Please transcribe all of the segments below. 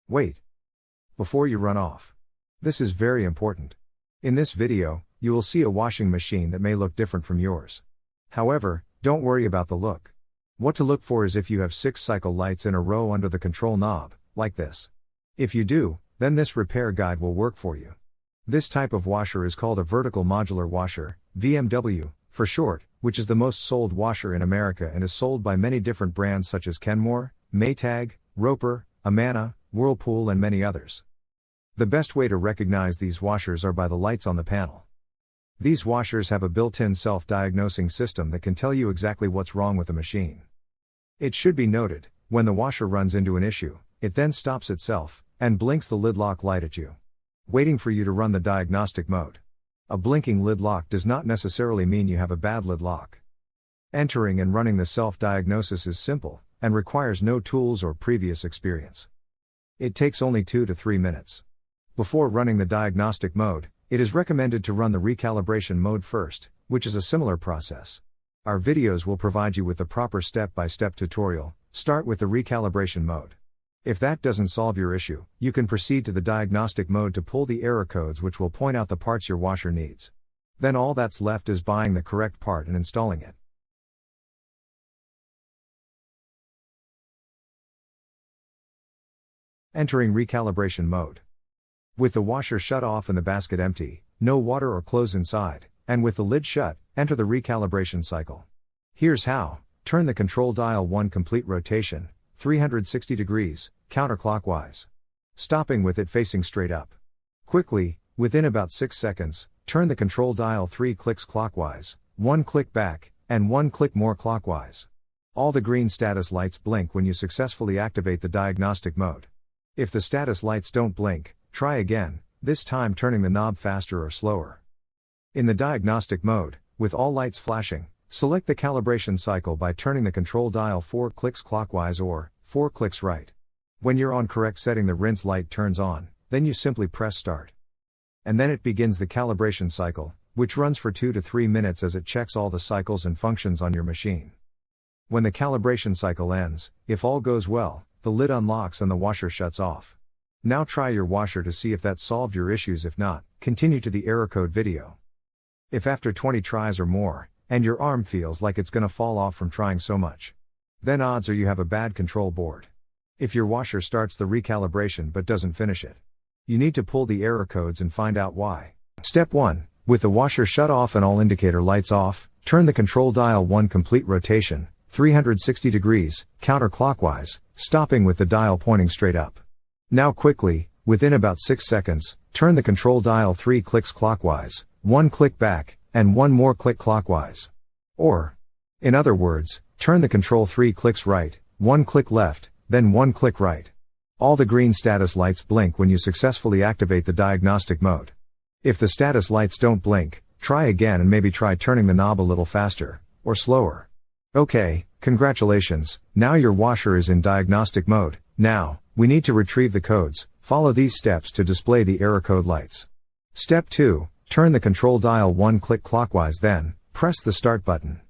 Wait. Before you run off. This is very important. In this video, you will see a washing machine that may look different from yours. However, don't worry about the look. What to look for is if you have 6 cycle lights in a row under the control knob, like this. If you do, then this repair guide will work for you. This type of washer is called a vertical modular washer, VMW, for short, which is the most sold washer in America and is sold by many different brands such as Kenmore, Maytag, Roper, Amana, Whirlpool and many others. The best way to recognize these washers are by the lights on the panel. These washers have a built-in self-diagnosing system that can tell you exactly what's wrong with the machine. It should be noted, when the washer runs into an issue, it then stops itself, and blinks the lid lock light at you, waiting for you to run the diagnostic mode. A blinking lid lock does not necessarily mean you have a bad lid lock. Entering and running the self-diagnosis is simple, and requires no tools or previous experience. It takes only 2 to 3 minutes. Before running the diagnostic mode, it is recommended to run the recalibration mode first, which is a similar process. Our videos will provide you with the proper step-by-step tutorial. Start with the recalibration mode. If that doesn't solve your issue, you can proceed to the diagnostic mode to pull the error codes which will point out the parts your washer needs. Then all that's left is buying the correct part and installing it. Entering recalibration mode. With the washer shut off and the basket empty, no water or clothes inside, and with the lid shut, enter the recalibration cycle. Here's how. Turn the control dial 1 complete rotation, 360 degrees, counterclockwise. Stopping with it facing straight up. Quickly, within about 6 seconds, turn the control dial 3 clicks clockwise, 1 click back, and 1 click more clockwise. All the green status lights blink when you successfully activate the diagnostic mode. If the status lights don't blink, try again, this time turning the knob faster or slower. In the diagnostic mode, with all lights flashing, select the calibration cycle by turning the control dial 4 clicks clockwise or 4 clicks right. When you're on correct setting, the rinse light turns on, then you simply press start. And then it begins the calibration cycle, which runs for 2 to 3 minutes as it checks all the cycles and functions on your machine. When the calibration cycle ends, if all goes well, the lid unlocks and the washer shuts off. Now try your washer to see if that solved your issues. If not, continue to the error code video. If after 20 tries or more, and your arm feels like it's gonna fall off from trying so much, then odds are you have a bad control board. If your washer starts the recalibration but doesn't finish it, you need to pull the error codes and find out why. Step 1. With the washer shut off and all indicator lights off, turn the control dial 1 complete rotation, 360 degrees, counterclockwise, stopping with the dial pointing straight up. Now quickly, within about 6 seconds, turn the control dial 3 clicks clockwise, 1 click back, and 1 more click clockwise. Or, in other words, turn the control 3 clicks right, 1 click left, then 1 click right. All the green status lights blink when you successfully activate the diagnostic mode. If the status lights don't blink, try again and maybe try turning the knob a little faster, or slower. Okay, congratulations, now your washer is in diagnostic mode. Now, we need to retrieve the codes. Follow these steps to display the error code lights. Step 2. Turn the control dial 1 click clockwise, then press the start button.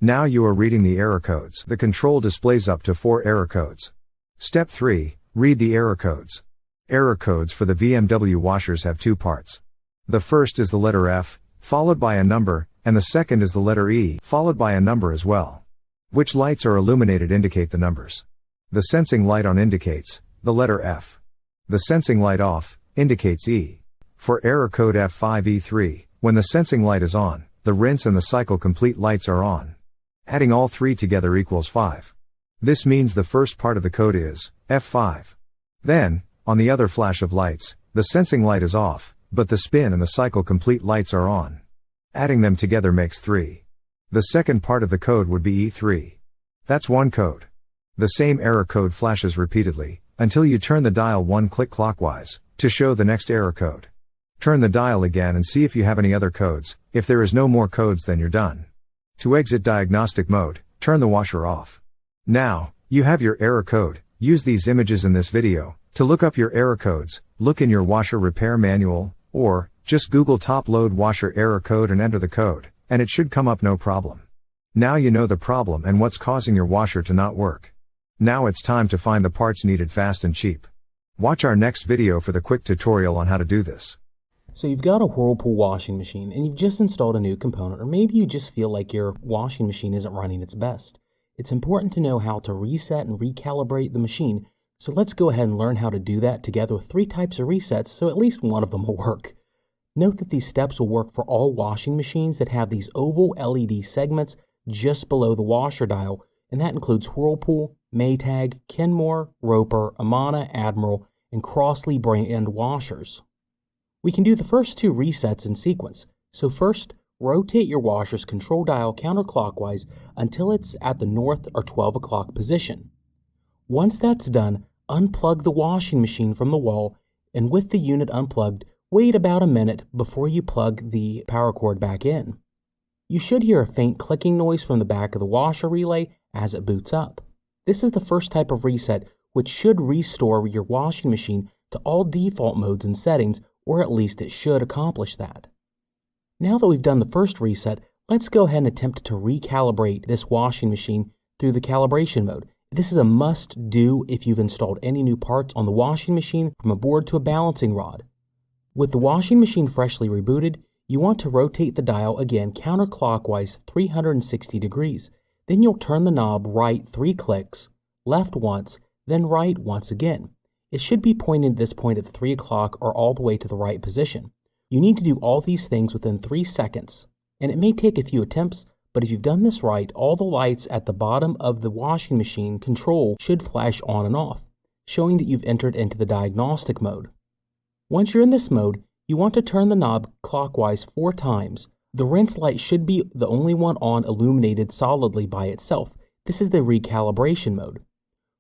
Now you are reading the error codes. The control displays up to 4 error codes. Step 3. Read the error codes. Error codes for the VMW washers have 2 parts. The first is the letter F, followed by a number, and the second is the letter E, followed by a number as well. Which lights are illuminated indicate the numbers. The sensing light on indicates the letter F. The sensing light off indicates E. For error code F5E3, when the sensing light is on, the rinse and the cycle complete lights are on. Adding all 3 together equals 5. This means the first part of the code is F5. Then, on the other flash of lights, the sensing light is off, but the spin and the cycle complete lights are on. Adding them together makes 3. The second part of the code would be E3. That's one code. The same error code flashes repeatedly, until you turn the dial 1 click clockwise, to show the next error code. Turn the dial again and see if you have any other codes. If there is no more codes, then you're done. To exit diagnostic mode, turn the washer off. Now, you have your error code. Use these images in this video to look up your error codes. Look in your washer repair manual, or just Google top load washer error code and enter the code, and it should come up no problem. Now you know the problem and what's causing your washer to not work. Now it's time to find the parts needed fast and cheap. Watch our next video for the quick tutorial on how to do this. So you've got a Whirlpool washing machine and you've just installed a new component, or maybe you just feel like your washing machine isn't running its best. It's important to know how to reset and recalibrate the machine, so let's go ahead and learn how to do that together with 3 types of resets so at least one of them will work. Note that these steps will work for all washing machines that have these oval LED segments just below the washer dial, and that includes Whirlpool, Maytag, Kenmore, Roper, Amana, Admiral, and Crosley brand washers. We can do the first 2 resets in sequence. So first, rotate your washer's control dial counterclockwise until it's at the north or 12 o'clock position. Once that's done, unplug the washing machine from the wall, and with the unit unplugged, wait about a minute before you plug the power cord back in. You should hear a faint clicking noise from the back of the washer relay as it boots up. This is the first type of reset, which should restore your washing machine to all default modes and settings, or at least it should accomplish that. Now that we've done the first reset, let's go ahead and attempt to recalibrate this washing machine through the calibration mode. This is a must-do if you've installed any new parts on the washing machine, from a board to a balancing rod. With the washing machine freshly rebooted, you want to rotate the dial again counterclockwise 360 degrees. Then you'll turn the knob right 3 clicks, left once, then right once again. It should be pointing at this point at 3 o'clock or all the way to the right position. You need to do all these things within 3 seconds, and it may take a few attempts, but if you've done this right, all the lights at the bottom of the washing machine control should flash on and off, showing that you've entered into the diagnostic mode. Once you're in this mode, you want to turn the knob clockwise 4 times. The rinse light should be the only one on illuminated solidly by itself. This is the recalibration mode.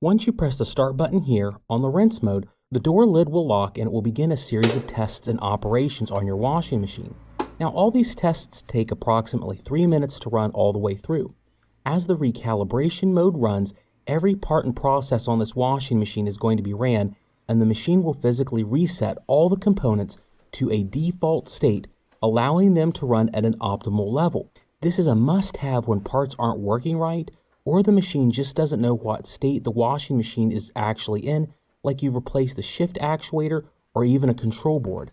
Once you press the start button here on the rinse mode, the door lid will lock and it will begin a series of tests and operations on your washing machine. Now all these tests take approximately 3 minutes to run all the way through. As the recalibration mode runs, every part and process on this washing machine is going to be ran, and the machine will physically reset all the components to a default state, allowing them to run at an optimal level. This is a must-have when parts aren't working right, or the machine just doesn't know what state the washing machine is actually in, like you've replaced the shift actuator or even a control board.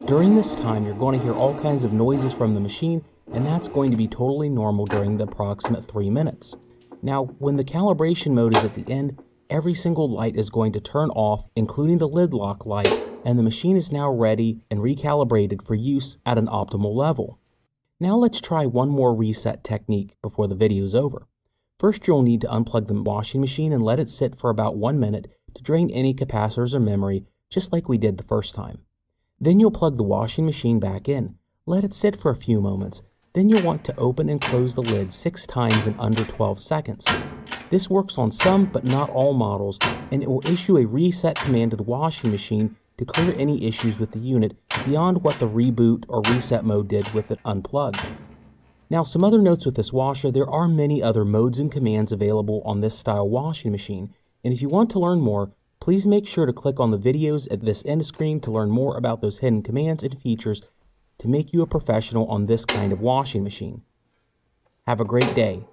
During this time, you're going to hear all kinds of noises from the machine, and that's going to be totally normal during the approximate 3 minutes. Now, when the calibration mode is at the end, every single light is going to turn off, including the lid lock light, and the machine is now ready and recalibrated for use at an optimal level. Now let's try one more reset technique before the video is over. First, you'll need to unplug the washing machine and let it sit for about 1 minute to drain any capacitors or memory, just like we did the first time. Then you'll plug the washing machine back in. Let it sit for a few moments. Then you'll want to open and close the lid 6 times in under 12 seconds. This works on some but not all models, and it will issue a reset command to the washing machine to clear any issues with the unit beyond what the reboot or reset mode did with it unplugged. Now, some other notes with this washer: there are many other modes and commands available on this style washing machine, and if you want to learn more, please make sure to click on the videos at this end screen to learn more about those hidden commands and features to make you a professional on this kind of washing machine. Have a great day.